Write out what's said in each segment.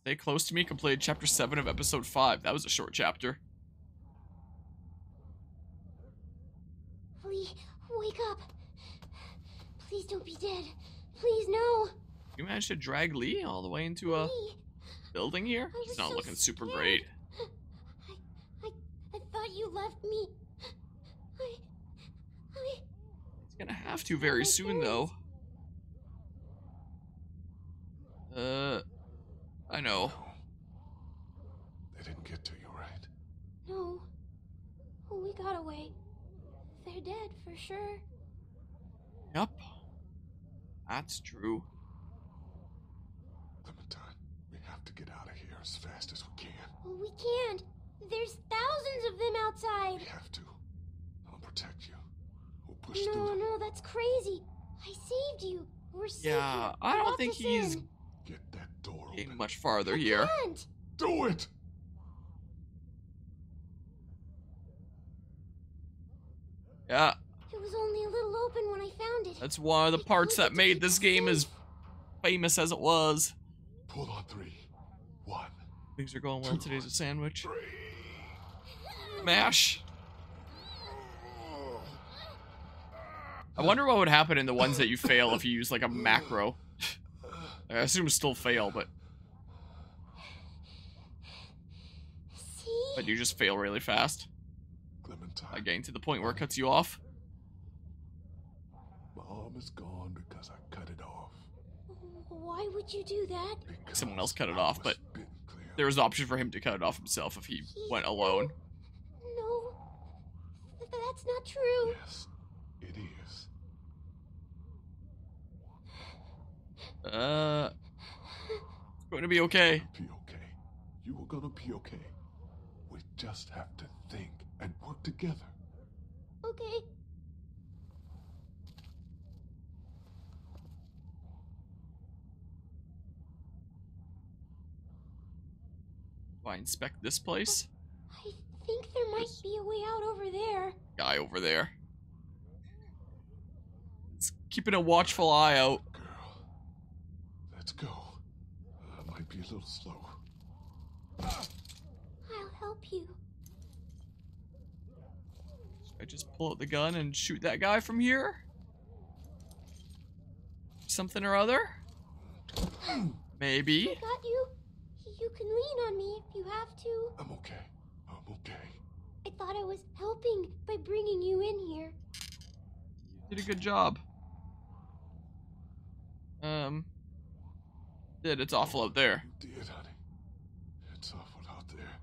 Stay close to me. Completed chapter 7 of episode 5. That was a short chapter. Lee, wake up. Please don't be dead. Please, no. You managed to drag Lee all the way into a building here? He's not looking super great. I thought you left me. He's gonna have to very soon, though. I know. They didn't get to you, right? No. We got away. They're dead for sure. Yep. That's true. Clementine, we have to get out of here as fast as we can. We can't. There's thousands of them outside. We have to. I'll protect you. We'll push through. No, that's crazy. I saved you. We're safe. Yeah, I don't think he's Get that door getting open. much farther here. Can't. Do it! Yeah, It was only a little open when I found it. that's one of the parts that made this game as famous as it was. Pull on 3. 1. Things are going well. Today's a sandwich. 3. Mash. I wonder what would happen in the ones that you fail if you use like a macro. I assume still fail, but See? you just fail really fast. Clementine, Like getting to the point where it cuts you off. my arm is gone because I cut it off. Why would you do that? Because Someone else cut it I off, was but bitten, Clem. there was an option for him to cut it off himself if he went alone. No. That's not true. Yes, it is. It's going to be okay. Be okay. You are gonna be okay. We just have to think and work together. Okay. Do I inspect this place? I think there might be a way out over there. Guy over there. It's keeping a watchful eye out. Girl, let's go. I might be a little slow. I'll help you. I just pull out the gun and shoot that guy from here? Something or other? Maybe. I got you. You can lean on me if you have to. I'm okay. I'm okay. I thought I was helping by bringing you in here. You did a good job. It's awful out there. You did, honey. It's awful out there.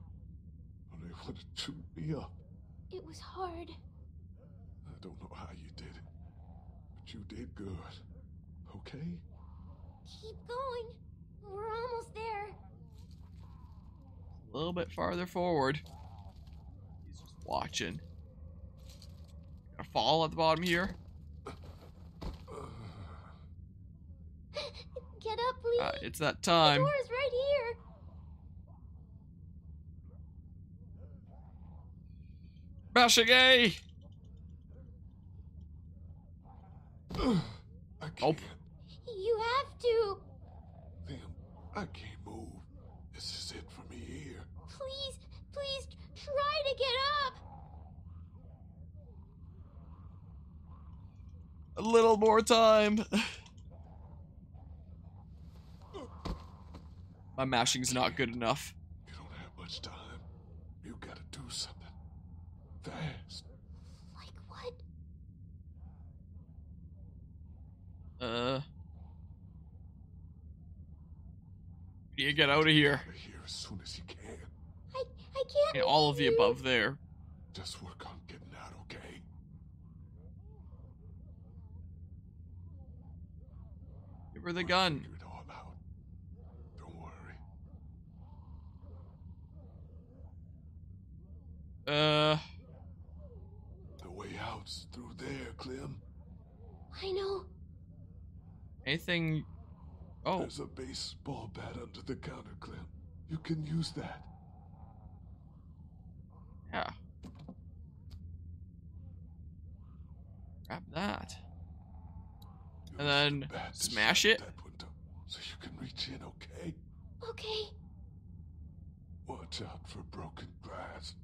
They want to chew me up. It was hard. I don't know how you did it, but you did good. Okay? Keep going. We're almost there. A little bit farther forward. He's just watching. Gonna fall at the bottom here. Get up, Lee. It's that The time. door is right here. Bashagay! I can't. Nope. You have to. Liam, I can't move. This is it for me here. Please try to get up. A little more time. My mashing's not good enough. You don't have much time. You gotta do something. Fast. Like what? You get out of here. Out of here as soon as you can. I can't. And all of the leave you. above there. Just work on getting out, okay? Give her the gun. Figure it all out. Don't worry. The way out's through there, Clem. I know. Anything? Oh, There's a baseball bat under the counter, Clem. You can use that. yeah. Grab that. Use And then the bat to smash shut it. that window so you can reach in, okay? Okay. Watch out for broken glass.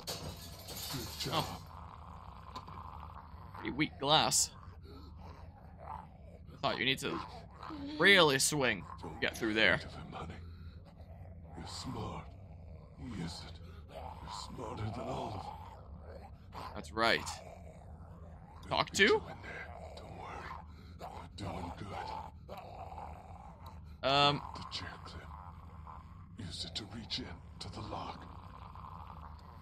Good job. Pretty weak glass. I thought you need to really swing to get through there. Don't be afraid of him, honey. You're smart. He isn't. You're smarter than all of them. That's right. Talk Beat to? you in there. Don't worry. You're doing good. The chair clip. Use it to reach in to the lock.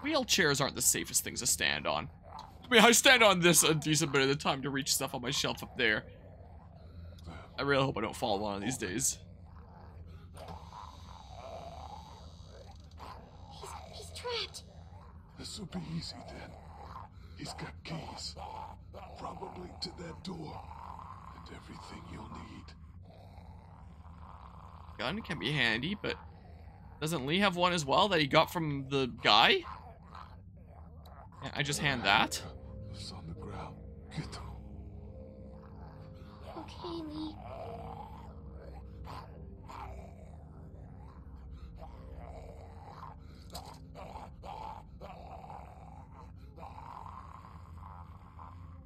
Wheelchairs aren't the safest things to stand on. I mean, I stand on this a decent bit of the time to reach stuff on my shelf up there. I really hope I don't fall one of these days. He's trapped. This will be easy then. He's got keys. Probably to that door. And everything you'll need. Gun can be handy, but doesn't Lee have one as well that he got from the guy? Yeah, I just hand that. It's on the ground. Get them. Okay, Lee.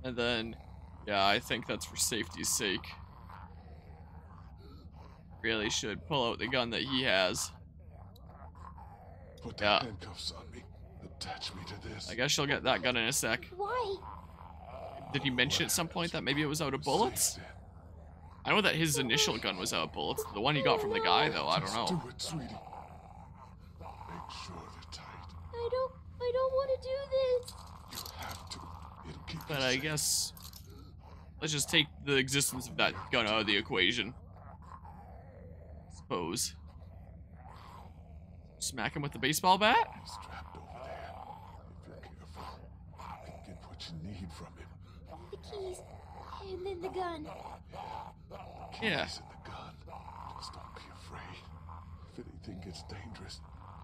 And then, yeah, I think that's for safety's sake. Really should pull out the gun that he has. Put the Yeah. handcuffs on me. Attach me to this. I guess she'll get that gun in a sec. Why? Did he mention at some point that maybe it was out of bullets? I know that his initial gun was out of bullets. The one he got from the guy, though, I don't Just know. do it, sweetie. Make sure they're tight. I don't want to do this. You have to. It'll keep But you I safe. guess let's just take the existence of that gun out of the equation. Suppose. Smack him with the baseball bat? He's trapped over there. If you're careful, you can get what you need from him. The keys, and then the gun. Yeah. Keys in the gun. Just don't be afraid. If anything gets dangerous,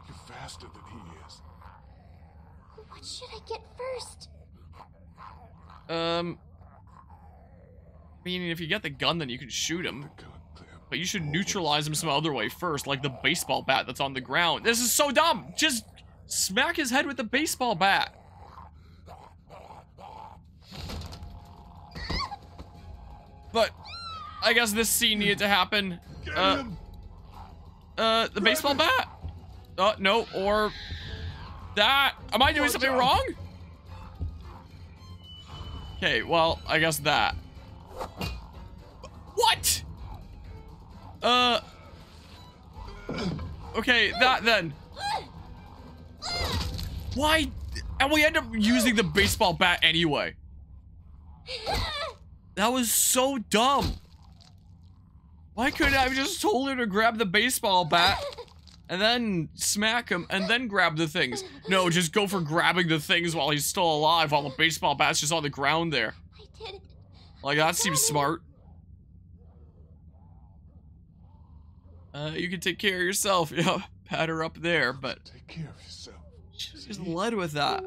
you're faster than he is. What should I get first? Meaning if you get the gun, then you can shoot him. The gun, Clem. But you should neutralize him some other way first, like the baseball bat that's on the ground. This is so dumb! Just smack his head with the baseball bat. But I guess this scene needed to happen. Get him! The baseball bat? No, or that. Am I doing Watch something out. wrong? Okay, well, I guess that. What? Okay, that then. Why? And we end up using the baseball bat anyway. That was so dumb. Why couldn't I have just told her to grab the baseball bat and then smack him and then grab the things? No, just go for grabbing the things while he's still alive while the baseball bat's just on the ground there. I did it. Like, that seems smart. You can take care of yourself. Yeah, pat her up there, but Take care of yourself. she just led with that.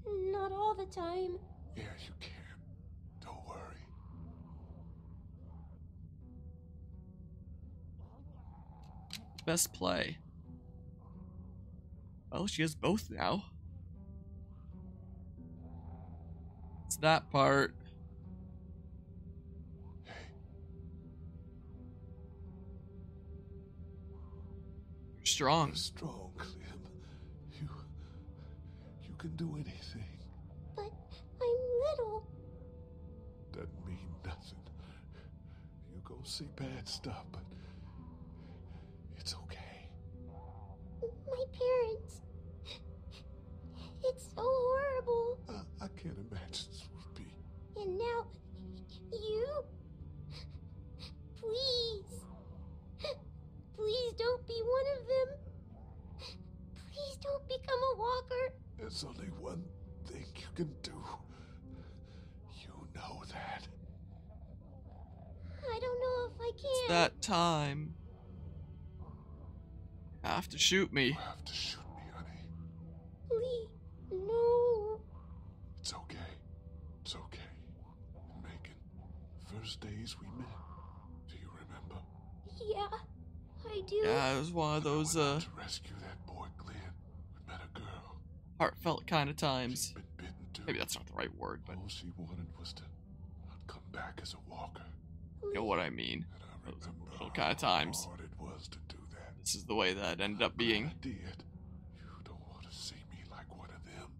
Not all the time. Yeah, you can. Don't worry. Best play. Well, she has both now. It's that part. Hey, You're strong. you're strong, Clem. You can do anything. But I'm little. Doesn't mean nothing. You go see bad stuff, but it's okay. My parents. It's so horrible. I can't imagine this would be. And now, you? Please. Please don't be one of them. Please don't become a walker. There's only one thing you can do. You know that. I don't know if I can. That time. You have to shoot me. You have to shoot me, honey. Lee, no. It's okay. It's okay. Megan, first days we met. Do you remember? Yeah, I do? Yeah, it was one of those, To rescue that boy, Glenn. We met a girl. heartfelt kind of times. She'd been bitten too. Maybe that's not the right word, but All she wanted was to not come back as a walker. you know what I mean. And I Those remember little kind of times. how hard it was to do that. This is the way that ended up But being. I did. You don't want to see me like one of them.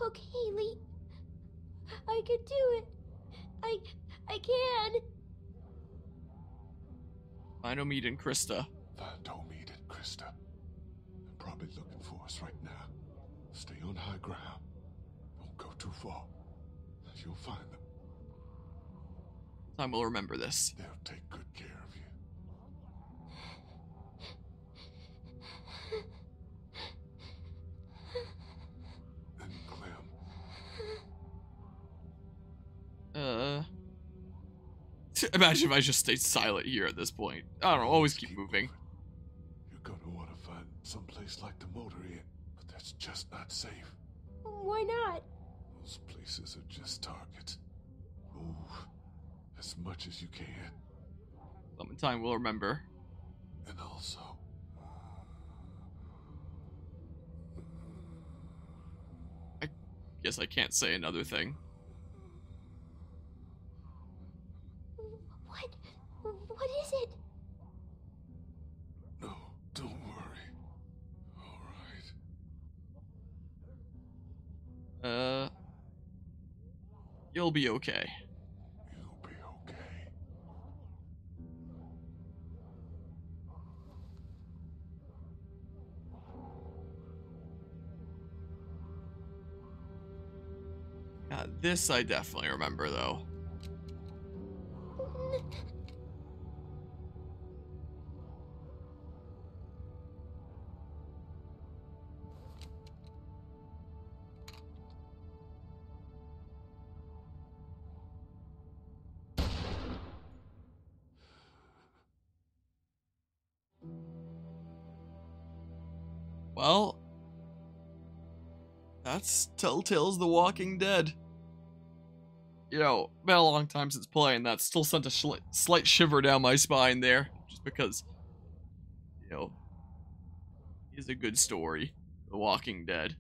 Okay, Lee. I can do it. I can. Find Omid and Krista. Find Omid and Krista. They're probably looking for us right now. Stay on high ground. Don't go too far. You'll find them. Time will remember this. They'll take good care of you. And Clem. Imagine if I just stayed silent here at this point. I don't know, always keep moving. You're gonna want to find someplace like the motor inn, but that's just not safe. Why not? Those places are just targets. Move as much as you can. Clementine will remember. And also, Guess I can't say another thing. What is it? no, don't worry. All right. You'll be okay. You'll be okay. This I definitely remember, though. Well, that's Telltale's The Walking Dead. You know, been a long time since playing that. Still sent a slight shiver down my spine there, just because, you know, it's a good story. The Walking Dead.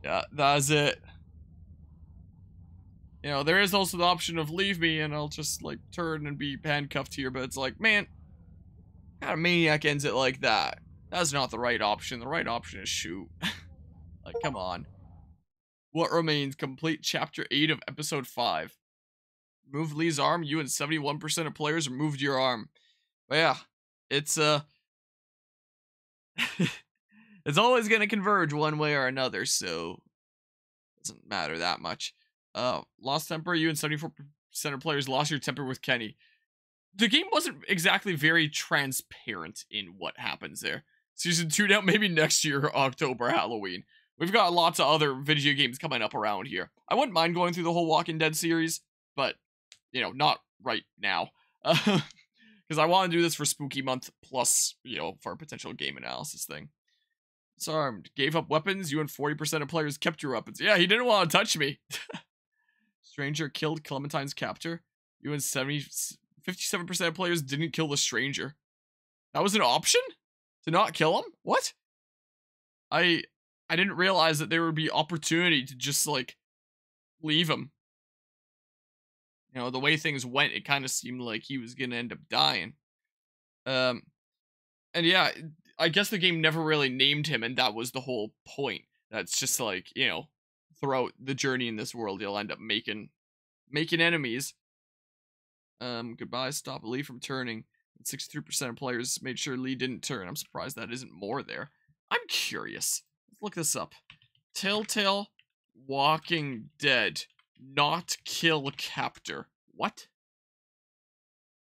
Yeah, that's it. You know, there is also the option of leave me and I'll just, like, turn and be handcuffed here, but it's like, man, what kind of maniac ends it like that? That's not the right option. The right option is shoot. Like, come on. What remains? Complete Chapter 8 of Episode 5. Remove Lee's arm. You and 71% of players removed your arm. But yeah, it's, it's always going to converge one way or another, so it doesn't matter that much. Lost temper. You and 74% of players lost your temper with Kenny. The game wasn't exactly very transparent in what happens there. Season 2 now, maybe next year, October, Halloween. We've got lots of other video games coming up around here. I wouldn't mind going through the whole Walking Dead series, but, you know, not right now. Because I want to do this for Spooky Month, plus, you know, for a potential game analysis thing. Disarmed. Gave up weapons. You and 40% of players kept your weapons. Yeah, he didn't want to touch me. Stranger killed Clementine's captor. You and 57% of players didn't kill the stranger. That was an option? To not kill him? What? I didn't realize that there would be opportunity to just, like, leave him. You know, the way things went, it kind of seemed like he was gonna end up dying. And yeah, I guess the game never really named him, and that was the whole point. That's just like, you know, throughout the journey in this world, you'll end up making enemies. Goodbye, stop Lee from turning. 63% of players made sure Lee didn't turn. I'm surprised that isn't more there. I'm curious. Let's look this up. Telltale Walking Dead. Not kill captor. What?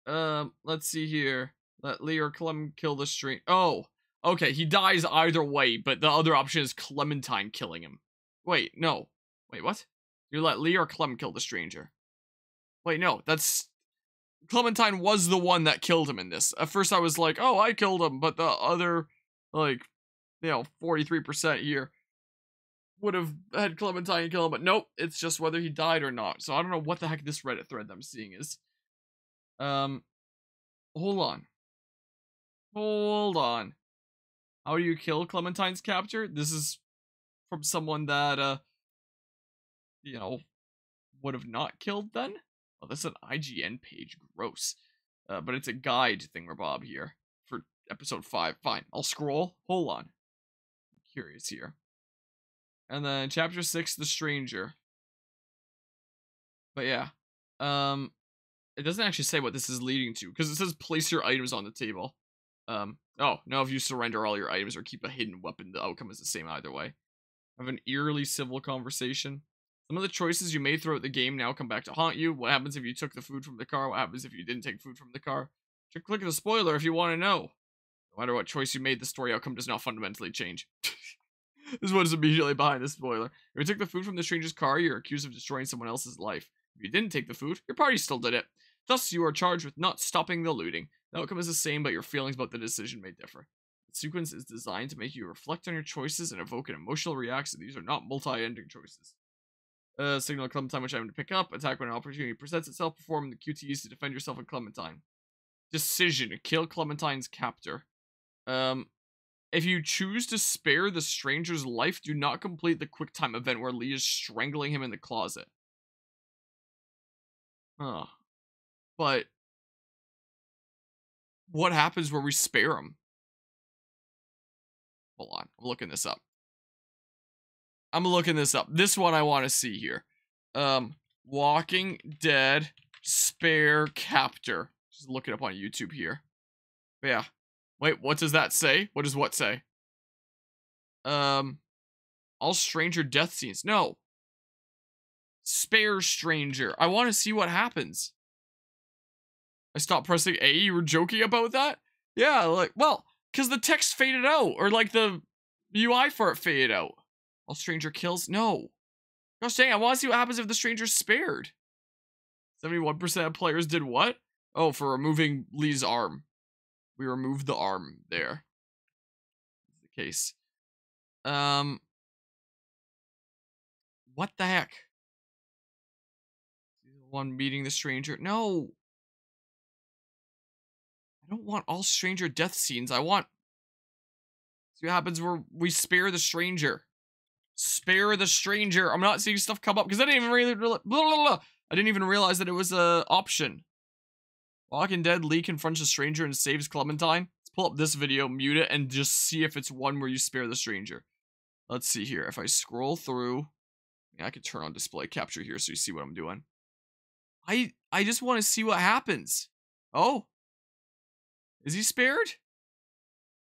Let's see here. Let Lee or Clem kill the stranger. Oh, okay. He dies either way, but the other option is Clementine killing him. Wait, no. Wait, what? You let Lee or Clem kill the stranger. Wait, no. That's... Clementine was the one that killed him in this. At first I was like, oh, I killed him, but the other, like, you know, 43% here would have had Clementine kill him, but nope, it's just whether he died or not. So I don't know what the heck this Reddit thread that I'm seeing is. Hold on. Hold on. How do you kill Clementine's captor? This is from someone that, you know, would have not killed then? Oh, that's an IGN page. Gross. But it's a guide thingamabob here for episode 5. Fine, I'll scroll. Hold on. I'm curious here. And then chapter 6, The Stranger. But yeah. It doesn't actually say what this is leading to, because it says place your items on the table. Oh, no, if you surrender all your items or keep a hidden weapon, the outcome is the same either way. Have an eerily civil conversation. Some of the choices you made throughout the game now come back to haunt you. What happens if you took the food from the car? What happens if you didn't take food from the car? Click the spoiler if you want to know. No matter what choice you made, the story outcome does not fundamentally change. This is what is immediately behind the spoiler. If you took the food from the stranger's car, you're accused of destroying someone else's life. If you didn't take the food, your party still did it. Thus, you are charged with not stopping the looting. The outcome is the same, but your feelings about the decision may differ. The sequence is designed to make you reflect on your choices and evoke an emotional reaction. These are not multi-ending choices. Signal Clementine, which I am to pick up. Attack when an opportunity presents itself. Perform the QTEs to defend yourself and Clementine. Decision. Kill Clementine's captor. If you choose to spare the stranger's life, do not complete the quick time event where Lee is strangling him in the closet. Huh. But what happens where we spare him? Hold on. I'm looking this up. This one I want to see here. Walking Dead spare captor. Just look it up on YouTube here. But yeah. Wait, what does that say? What does what say? All stranger death scenes. No. Spare stranger. I want to see what happens. I stopped pressing A. You were joking about that? Yeah, like, well, because the text faded out. Or like the UI for it faded out. All stranger kills? No. Gosh dang, I want to see what happens if the stranger's spared. 71% of players did what? Oh, for removing Lee's arm. We removed the arm there. That's the case. What the heck? One meeting the stranger. No. I don't want all stranger death scenes. I want... See what happens where we spare the stranger. Spare the stranger. I'm not seeing stuff come up because I didn't even I didn't even realize that it was a option. Walking Dead, Lee confronts a stranger and saves Clementine. Let's pull up this video, mute it, and just see if it's one where you spare the stranger. Let's see here. If I scroll through, yeah, I could turn on display capture here so you see what I'm doing. I just want to see what happens. Oh, is he spared?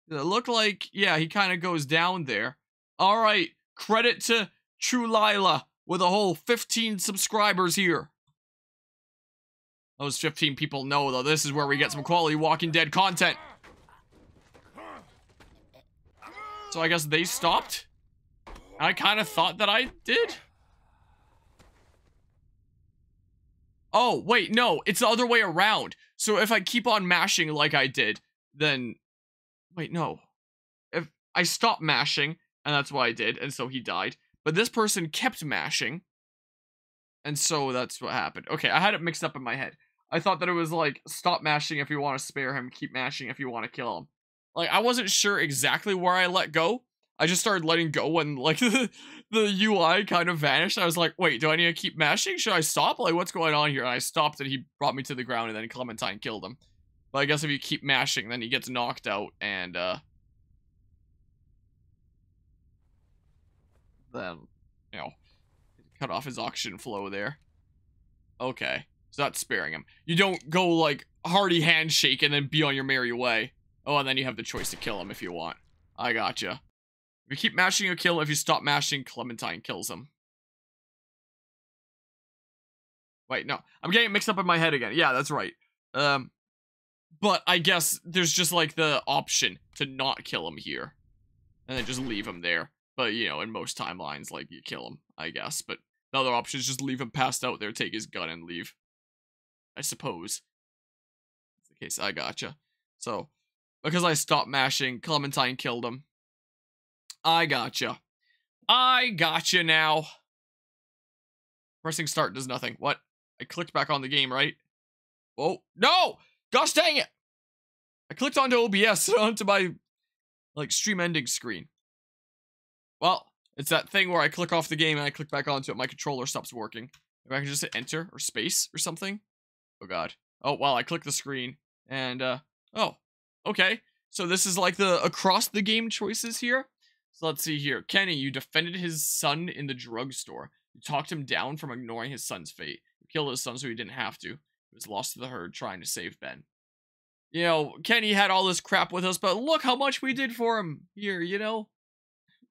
It looked like, yeah, he kind of goes down there. All right, credit to True Lila with a whole 15 subscribers here. Those 15 people know, though, this is where we get some quality Walking Dead content. So I guess they stopped? I kind of thought that I did. Oh, wait, no, it's the other way around. So if I keep on mashing like I did, then... Wait, no. If I stopped mashing, and that's what I did, and so he died. But this person kept mashing, and so that's what happened. Okay, I had it mixed up in my head. I thought that it was like, stop mashing if you want to spare him, keep mashing if you want to kill him. Like, I wasn't sure exactly where I let go. I just started letting go when, like, the UI kind of vanished. I was like, wait, do I need to keep mashing? Should I stop? Like, what's going on here? And I stopped and he brought me to the ground and then Clementine killed him. But I guess if you keep mashing, then he gets knocked out and, then, you know, cut off his oxygen flow there. Okay. So that's sparing him. You don't go, like, hearty handshake and then be on your merry way. Oh, and then you have the choice to kill him if you want. I gotcha. If you keep mashing, you kill him. If you stop mashing, Clementine kills him. Wait, no. I'm getting it mixed up in my head again. Yeah, that's right. But I guess there's just, like, the option to not kill him here. And then just leave him there. But, you know, in most timelines, like, you kill him, I guess. But the other option is just leave him passed out there, take his gun, and leave. I suppose. That's the case. I gotcha. So, because I stopped mashing, Clementine killed him. I gotcha. I gotcha now. Pressing start does nothing. What? I clicked back on the game, right? Oh, no! Gosh dang it! I clicked onto OBS, onto my, like, stream ending screen. Well, it's that thing where I click off the game and I click back onto it, my controller stops working. If I can just hit enter or space or something. Oh god. Oh, well, I click the screen and, oh, okay. So this is like the across the game choices here. So let's see here. Kenny, you defended his son in the drugstore. You talked him down from ignoring his son's fate. You killed his son so he didn't have to. He was lost to the herd trying to save Ben. You know, Kenny had all this crap with us, but look how much we did for him here, you know?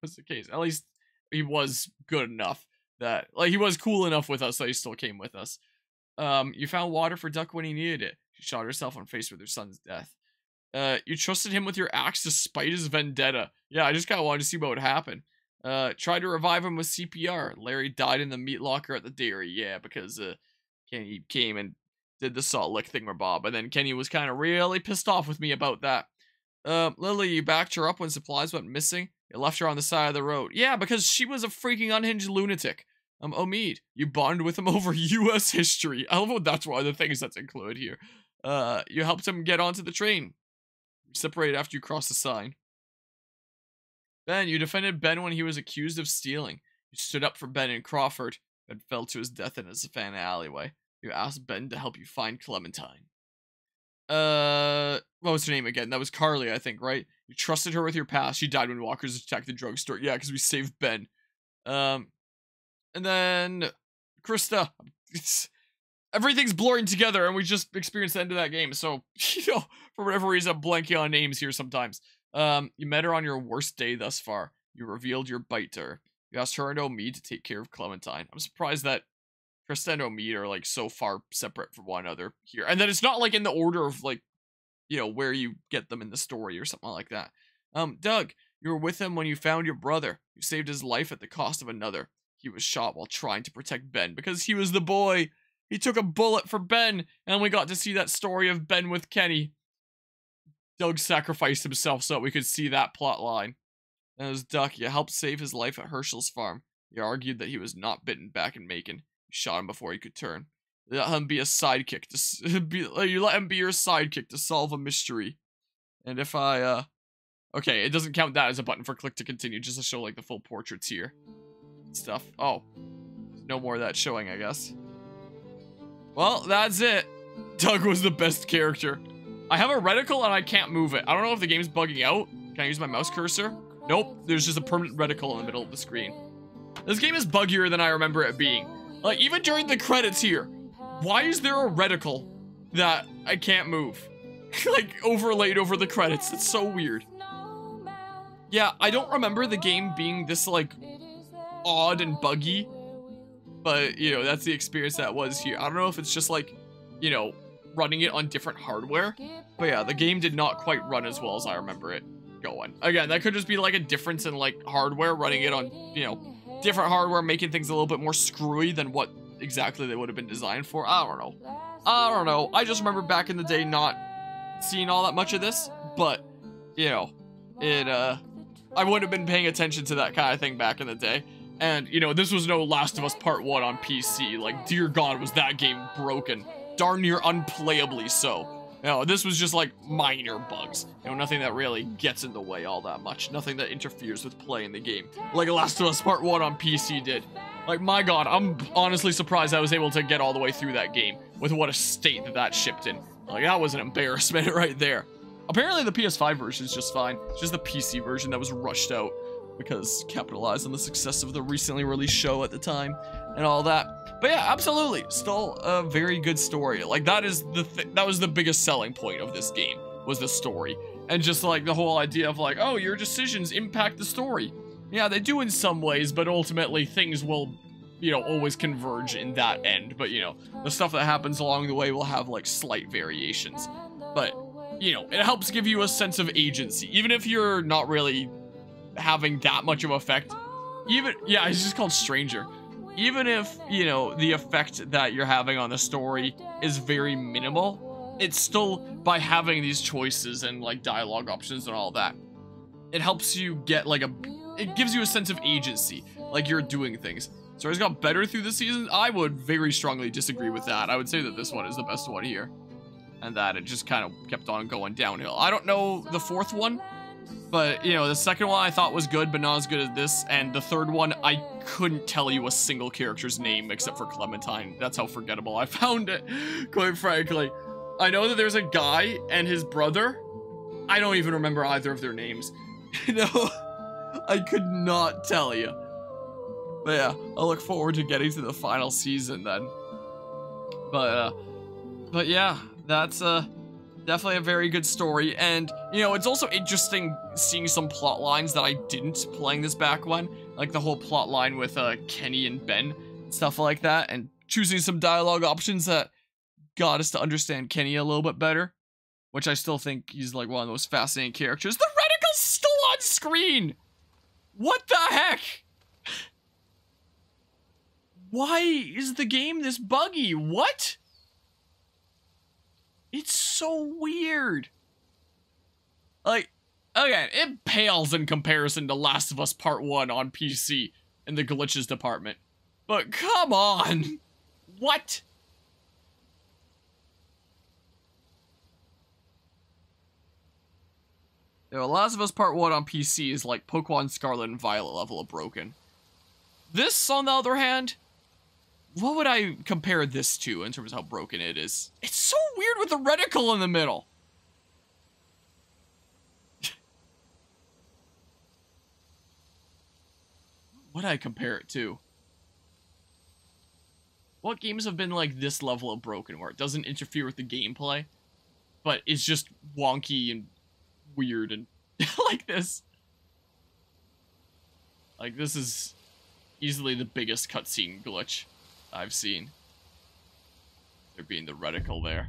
That's the case. At least he was good enough that, like, he was cool enough with us that he still came with us. You found water for Duck when he needed it. She shot herself on face with her son's death. You trusted him with your axe despite his vendetta. Yeah, I just kind of wanted to see what would happen. Tried to revive him with CPR. Larry died in the meat locker at the dairy. Yeah, because, Kenny came and did the salt lick thingamabob, and then Kenny was kind of really pissed off with me about that. Lily, you backed her up when supplies went missing. You left her on the side of the road. Yeah, because she was a freaking unhinged lunatic. Omid, you bonded with him over U.S. history. I love how that's one of the things that's included here. You helped him get onto the train. You separated after you crossed the sign. Ben, you defended Ben when he was accused of stealing. You stood up for Ben and Crawford. Ben fell to his death in a savannah alleyway. You asked Ben to help you find Clementine. What was her name again? That was Carly, I think, right? You trusted her with your past. She died when walkers attacked the drugstore. Yeah, because we saved Ben. And then Krista. Everything's blurring together, and we just experienced the end of that game. So, you know, for whatever reason, I'm blanking on names here sometimes. You met her on your worst day thus far. You revealed your bite to her. You asked her and Omid to take care of Clementine. I'm surprised that Krista and Omid are, like, so far separate from one another here. And then it's not, like, in the order of, like, you know, where you get them in the story or something like that. Doug, you were with him when you found your brother. You saved his life at the cost of another. He was shot while trying to protect Ben because he was the boy. He took a bullet for Ben, and we got to see that story of Ben with Kenny. Doug sacrificed himself so that we could see that plot line. And as Duck, you helped save his life at Herschel's farm. You argued that he was not bitten back in Macon. You shot him before he could turn. You let him be a sidekick you let him be your sidekick to solve a mystery. And if I, okay, it doesn't count that as a button for click to continue, just to show, like, the full portraits here. Stuff. Oh. No more of that showing, I guess. Well, that's it. Doug was the best character. I have a reticle and I can't move it. I don't know if the game's bugging out. Can I use my mouse cursor? Nope. There's just a permanent reticle in the middle of the screen. This game is buggier than I remember it being. Like, even during the credits here, why is there a reticle that I can't move? Like, overlaid over the credits. It's so weird. Yeah, I don't remember the game being this, like, odd and buggy. But, you know, that's the experience that was here. I don't know if it's just, like, you know, running it on different hardware. But yeah, the game did not quite run as well as I remember it going. Again, that could just be, like, a difference in, like, hardware, running it on, you know, different hardware, making things a little bit more screwy than what exactly they would have been designed for. I don't know. I just remember back in the day not seeing all that much of this. But, you know, I wouldn't have been paying attention to that kind of thing back in the day. And, you know, this was no Last of Us Part 1 on PC. Like, dear God, was that game broken. Darn near unplayably so. You know, this was just, like, minor bugs. You know, nothing that really gets in the way all that much. Nothing that interferes with playing the game. Like Last of Us Part 1 on PC did. Like, my God, I'm honestly surprised I was able to get all the way through that game with what a state that shipped in. Like, that was an embarrassment right there. Apparently, the PS5 version is just fine. It's just the PC version that was rushed out because capitalized on the success of the recently released show at the time and all that. But yeah, absolutely, still a very good story. Like, that is that was the biggest selling point of this game, was the story. And just, like, the whole idea of, like, oh, your decisions impact the story. Yeah, they do in some ways, but ultimately things will, you know, always converge in that end. But, you know, the stuff that happens along the way will have, like, slight variations. But, you know, it helps give you a sense of agency, even if you're not really having that much of effect. Even, yeah, it's just called Stranger. Even if, you know, the effect that you're having on the story is very minimal, it's still, by having these choices and, like, dialogue options and all that, it helps you get, like, it gives you a sense of agency, like you're doing things. Stories got better through the season. I would very strongly disagree with that. I would say that this one is the best one here. and that it just kind of kept on going downhill. I don't know the fourth one, but, you know, the second one I thought was good, but not as good as this, and the third one, I couldn't tell you a single character's name except for Clementine. That's how forgettable I found it, quite frankly. I know that there's a guy and his brother. I don't even remember either of their names. You know, I could not tell you. But yeah, I'll look forward to getting to the final season then. But yeah, that's definitely a very good story, and you know, it's also interesting seeing some plot lines that I didn't playing this back when, like the whole plot line with Kenny and Ben, stuff like that, and choosing some dialogue options that got us to understand Kenny a little bit better, which I still think he's like one of the most fascinating characters. The reticle's still on screen! What the heck? Why is the game this buggy? What? It's so weird. Like, again, it pales in comparison to Last of Us Part 1 on PC in the glitches department. But come on! What? You know, Last of Us Part 1 on PC is like Pokemon Scarlet and Violet level of broken. This, on the other hand, what would I compare this to in terms of how broken it is? It's so weird with the reticle in the middle. What would I compare it to? What games have been like this level of broken where it doesn't interfere with the gameplay, but it's just wonky and weird and like this? Like, this is easily the biggest cutscene glitch I've seen. There being the reticle there.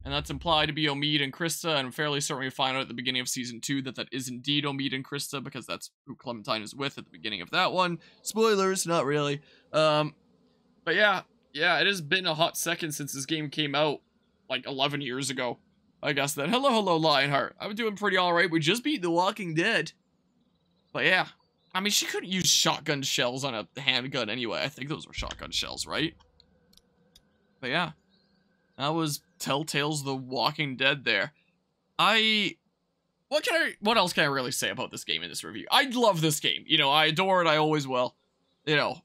And that's implied to be Omid and Krista, and I'm fairly certain we find out at the beginning of Season 2 that that is indeed Omid and Krista, because that's who Clementine is with at the beginning of that one. Spoilers, not really. But yeah, it has been a hot second since this game came out, like 11 years ago, I guess then. Hello, Lionheart. I'm doing pretty alright. We just beat The Walking Dead. But yeah. I mean, she couldn't use shotgun shells on a handgun anyway. I think those were shotgun shells, right? But yeah. That was Telltale's The Walking Dead there. What else can I really say about this game in this review? I love this game. You know, I adore it. I always will. You know,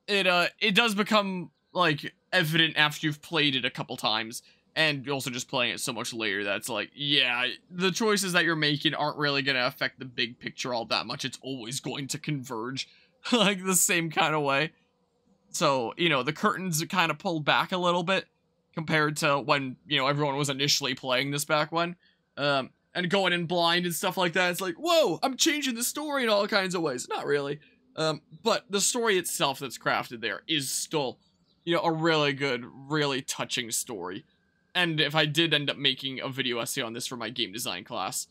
it does become, like, evident after you've played it a couple times. And also just playing it so much later that's like, yeah, the choices that you're making aren't really going to affect the big picture all that much. It's always going to converge, like, the same kind of way. So, you know, the curtains kind of pulled back a little bit compared to when, you know, everyone was initially playing this back when. And going in blind and stuff like that. It's like, whoa, I'm changing the story in all kinds of ways. Not really. But the story itself that's crafted there is still, you know, a really good, really touching story. And if I did end up making a video essay on this for my game design class,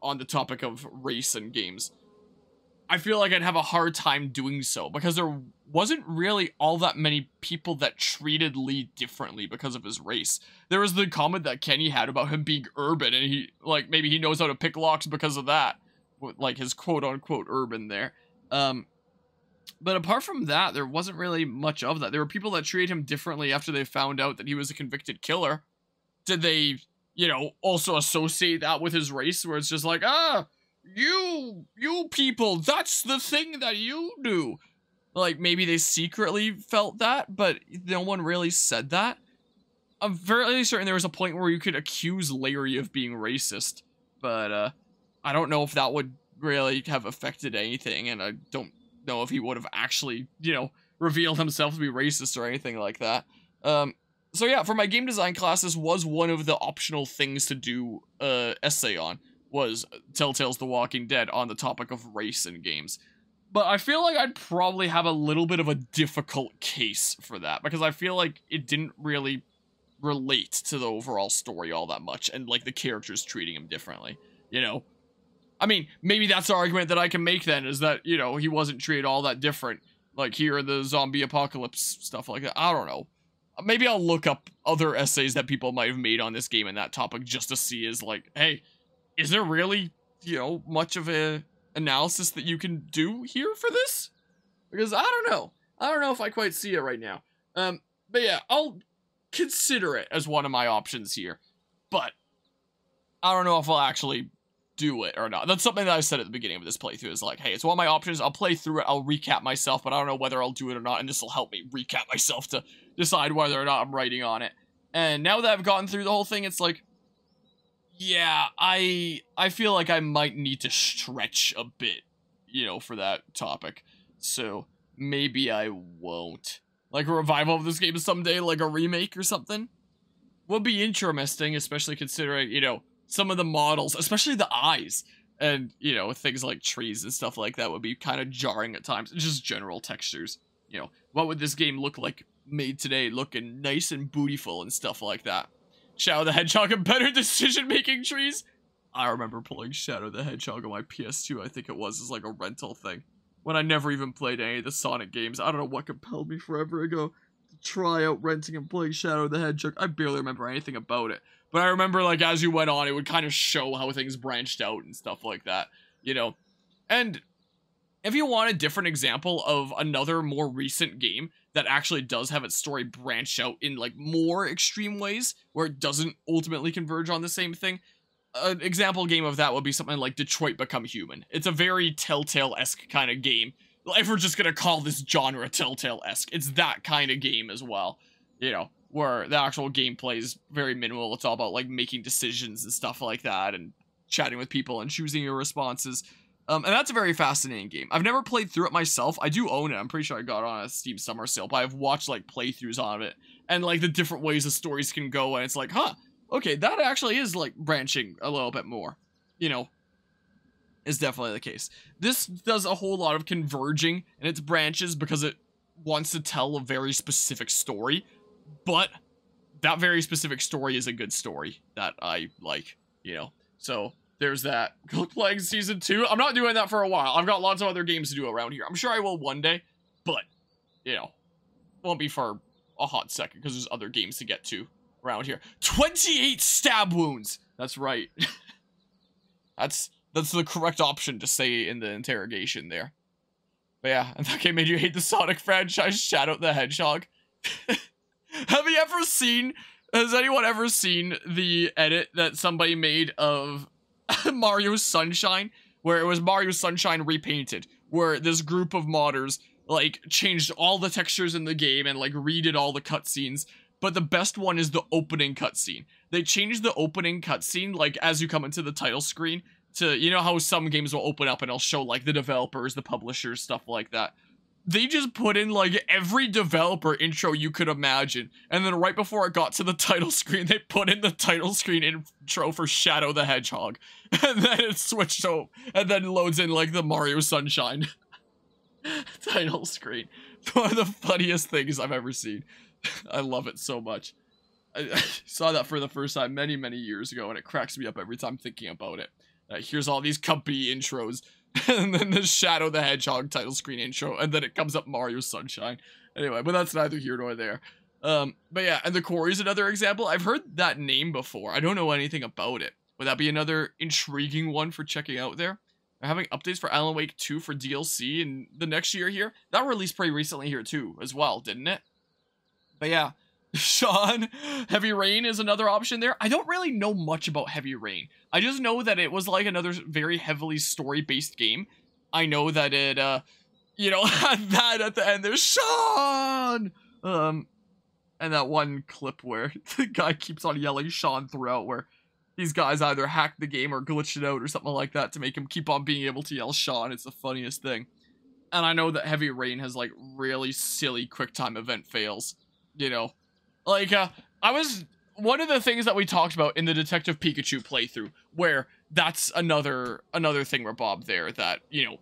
on the topic of race and games, I feel like I'd have a hard time doing so, because there wasn't really all that many people that treated Lee differently because of his race. There was the comment that Kenny had about him being urban, and he, like, maybe he knows how to pick locks because of that. Like, his quote-unquote urban there. But apart from that, there wasn't really much of that. There were people that treated him differently after they found out that he was a convicted killer. Did they, you know, also associate that with his race, where it's just like, you people, that's the thing that you do. Like, maybe they secretly felt that, but no one really said that. I'm fairly certain there was a point where you could accuse Larry of being racist, but I don't know if that would really have affected anything, and I don't know if he would have actually, you know, revealed himself to be racist or anything like that. So yeah, for my game design class, this was one of the optional things to do essay on, was Telltale's The Walking Dead on the topic of race in games. But I feel like I'd probably have a little bit of a difficult case for that, because I feel like it didn't really relate to the overall story all that much, and like the characters treating him differently, you know? I mean, maybe that's the argument that I can make then, is that, you know, he wasn't treated all that different, like here in the zombie apocalypse, stuff like that. I don't know. Maybe I'll look up other essays that people might have made on this game and that topic just to see, is like, hey, is there really, you know, much of a analysis that you can do here for this? Because I don't know. I don't know if I quite see it right now. But yeah, I'll consider it as one of my options here. But I don't know if I'll actually do it or not. That's something that I said at the beginning of this playthrough. Is like, hey, it's one of my options. I'll play through it. I'll recap myself, but I don't know whether I'll do it or not. And this will help me recap myself to decide whether or not I'm writing on it. And now that I've gotten through the whole thing, it's like, yeah, I feel like I might need to stretch a bit, you know, for that topic. So maybe I won't. Like a revival of this game someday, like a remake or something, would be interesting, especially considering, you know, some of the models, especially the eyes, and, you know, things like trees and stuff like that would be kind of jarring at times. Just general textures, you know. What would this game look like made today, looking nice and bootyful and stuff like that? Shadow the Hedgehog and better decision-making trees? I remember pulling Shadow the Hedgehog on my PS2, I think it was, as like a rental thing. When I never even played any of the Sonic games. I don't know what compelled me forever ago to try out renting and playing Shadow the Hedgehog. I barely remember anything about it. But I remember, like, as you went on, it would kind of show how things branched out and stuff like that, you know? And if you want a different example of another more recent game that actually does have its story branch out in, like, more extreme ways, where it doesn't ultimately converge on the same thing, an example game of that would be something like Detroit Become Human. It's a very Telltale-esque kind of game. If we're just gonna call this genre Telltale-esque, it's that kind of game as well, you know, where the actual gameplay is very minimal. It's all about, like, making decisions and stuff like that, and chatting with people and choosing your responses. And that's a very fascinating game. I've never played through it myself. I do own it. I'm pretty sure I got it on a Steam Summer Sale, but I've watched, like, playthroughs on it, and, like, the different ways the stories can go, and it's like, huh, okay, that actually is, like, branching a little bit more, you know, is definitely the case. This does a whole lot of converging in its branches because it wants to tell a very specific story, but that very specific story is a good story that I like, you know, so there's that. Playing Season 2, I'm not doing that for a while. I've got lots of other games to do around here. I'm sure I will one day, but, you know, won't be for a hot second because there's other games to get to around here. 28 stab wounds! That's right. That's the correct option to say in the interrogation there. But yeah, and that game made you hate the Sonic franchise, Shadow the Hedgehog. Has anyone ever seen the edit that somebody made of Mario Sunshine? Where it was Mario Sunshine repainted. Where this group of modders, like, changed all the textures in the game and, like, redid all the cutscenes. But the best one is the opening cutscene. They changed the opening cutscene, like, as you come into the title screen, to, you know how some games will open up and it'll show, like, the developers, the publishers, stuff like that. They just put in, like, every developer intro you could imagine. And then right before it got to the title screen, they put in the title screen intro for Shadow the Hedgehog. And then it switched over, and then loads in, like, the Mario Sunshine title screen. One of the funniest things I've ever seen. I love it so much. I saw that for the first time many, many years ago, and it cracks me up every time thinking about it. Here's all these company intros, and then the Shadow the Hedgehog title screen intro, and then it comes up Mario Sunshine. Anyway, but that's neither here nor there. But yeah, and the Quarry is another example. I've heard that name before. I don't know anything about it. Would that be another intriguing one for checking out there? They're having updates for Alan Wake 2 for DLC in the next year here. That released pretty recently here too, as well, didn't it? But yeah, Sean, Heavy Rain is another option there. I don't really know much about Heavy Rain. I just know that it was like another very heavily story-based game. I know that it, you know, had that at the end. There's Sean! And that one clip where the guy keeps on yelling Sean throughout, where these guys either hacked the game or glitched it out or something like that to make him keep on being able to yell Sean. It's the funniest thing. And I know that Heavy Rain has, like, really silly QuickTime event fails. You know, like, one of the things that we talked about in the Detective Pikachu playthrough, where that's another thing where Bob there that, you know,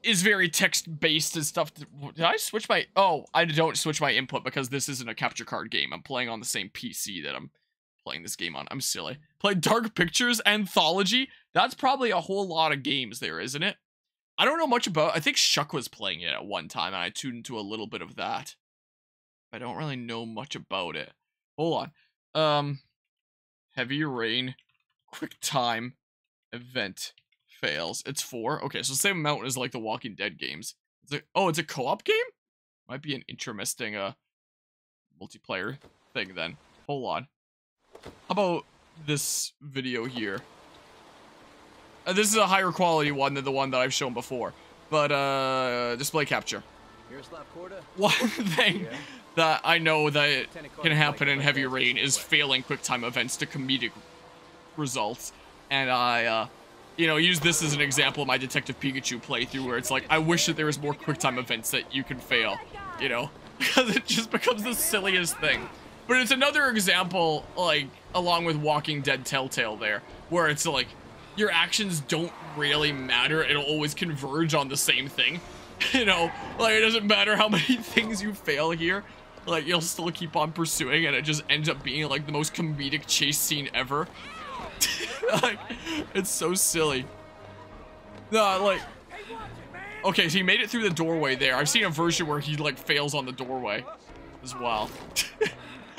is very text-based and stuff. Did I switch my, oh, I don't switch my input because this isn't a capture card game. I'm playing on the same PC that I'm playing this game on. I'm silly. Play Dark Pictures Anthology. That's probably a whole lot of games there, isn't it? I don't know much about, I think Shuck was playing it at one time, and I tuned into a little bit of that. I don't really know much about it. Hold on. Heavy Rain, QuickTime, event, fails. It's 4. Okay, so same amount as like the Walking Dead games. It's a, oh, it's a co-op game? Might be an interesting multiplayer thing then. Hold on. How about this video here? This is a higher quality one than the one that I've shown before. But, display capture. One thing that I know that can happen in Heavy Rain is failing QuickTime events to comedic results. And I, you know, use this as an example of my Detective Pikachu playthrough where it's like, I wish that there was more QuickTime events that you can fail, you know? Because it just becomes the silliest thing. But it's another example, like, along with Walking Dead Telltale there, where it's like, your actions don't really matter. It'll always converge on the same thing. You know, like, it doesn't matter how many things you fail here. Like, you'll still keep on pursuing, and it just ends up being, like, the most comedic chase scene ever. Like, it's so silly. No, like... Okay, so he made it through the doorway there. I've seen a version where he, like, fails on the doorway as well.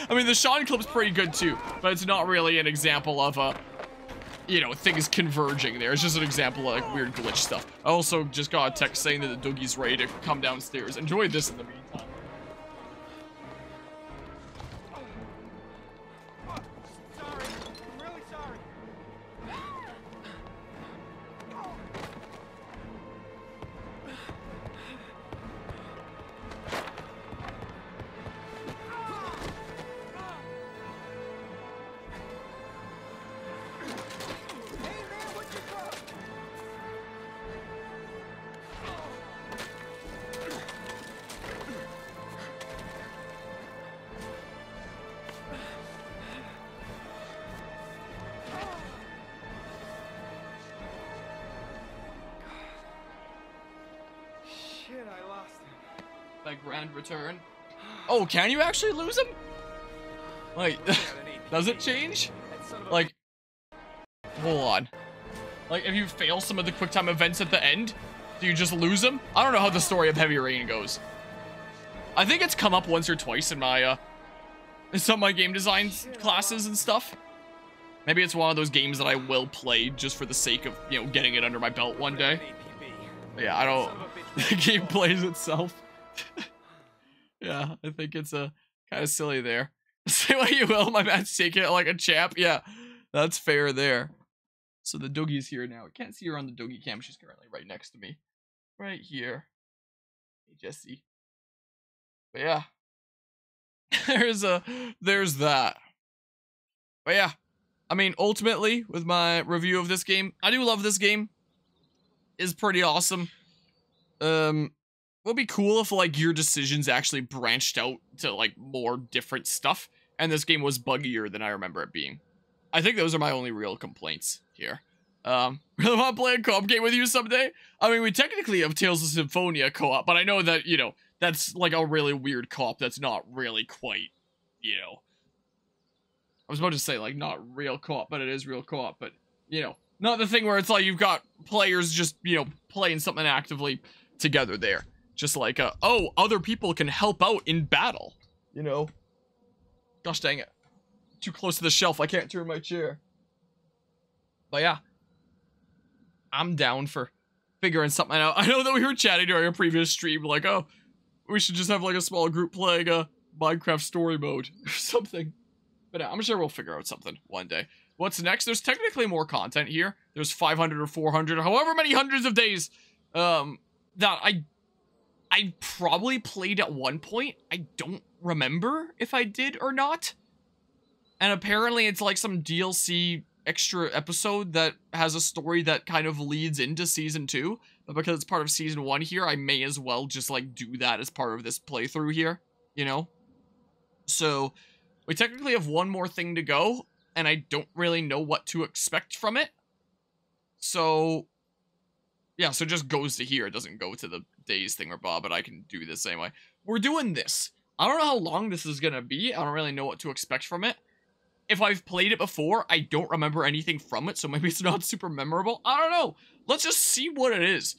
I mean, the Sean clip's pretty good, too, but it's not really an example of, you know, things converging there. It's just an example of, like, weird glitch stuff. I also just got a text saying that the Doogie's ready to come downstairs. Enjoy this in the meantime. Sorry. I'm really sorry. Shit, I lost him. By grand return. Oh, can you actually lose him? Like, does it change? Like, hold on. Like, if you fail some of the QuickTime events at the end, do you just lose them? I don't know how the story of Heavy Rain goes. I think it's come up once or twice in my, in some of my game design classes and stuff. Maybe it's one of those games that I will play just for the sake of, you know, getting it under my belt one day. But yeah, I don't... The game plays itself. Yeah, I think it's kind of silly there. Say what you will, my man's taking it like a champ. Yeah, that's fair there. So the Doogie's here now. I can't see her on the Doogie cam. She's currently right next to me. Right here. Hey, Jesse. But yeah. There's that. But yeah. I mean, ultimately, with my review of this game, I do love this game. It's pretty awesome. It would be cool if, like, your decisions actually branched out to, like, more different stuff, and this game was buggier than I remember it being. I think those are my only real complaints here. Really want to play a co-op game with you someday? I mean, we technically have Tales of Symphonia co-op, but I know that, you know, that's, like, a really weird co-op that's not really quite, you know... I was about to say, like, not real co-op, but it is real co-op, but, you know, not the thing where it's like you've got players just, you know, playing something actively together there. Just like, oh, other people can help out in battle, you know? Gosh dang it. Too close to the shelf, I can't turn my chair. But yeah. I'm down for figuring something out. I know that we were chatting during a previous stream, like, oh, we should just have, like, a small group playing a Minecraft story mode or something. But I'm sure we'll figure out something one day. What's next? There's technically more content here. There's 500 or 400, however many hundreds of days, that I probably played at one point. I don't remember if I did or not. And apparently it's like some DLC extra episode that has a story that kind of leads into Season 2. But because it's part of Season 1 here, I may as well just, like, do that as part of this playthrough here, you know? So... we technically have one more thing to go, and I don't really know what to expect from it. So, yeah, so it just goes to here. It doesn't go to the days thing or Bob, but I can do this anyway. We're doing this. I don't know how long this is going to be. I don't really know what to expect from it. If I've played it before, I don't remember anything from it, so maybe it's not super memorable. I don't know. Let's just see what it is.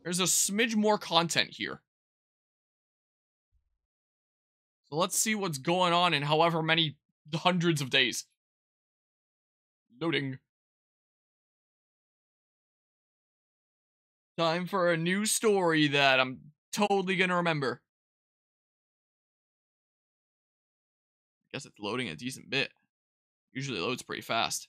There's a smidge more content here. So let's see what's going on in however many hundreds of days. Loading. Time for a new story that I'm totally gonna remember. Guess it's loading a decent bit. Usually loads pretty fast.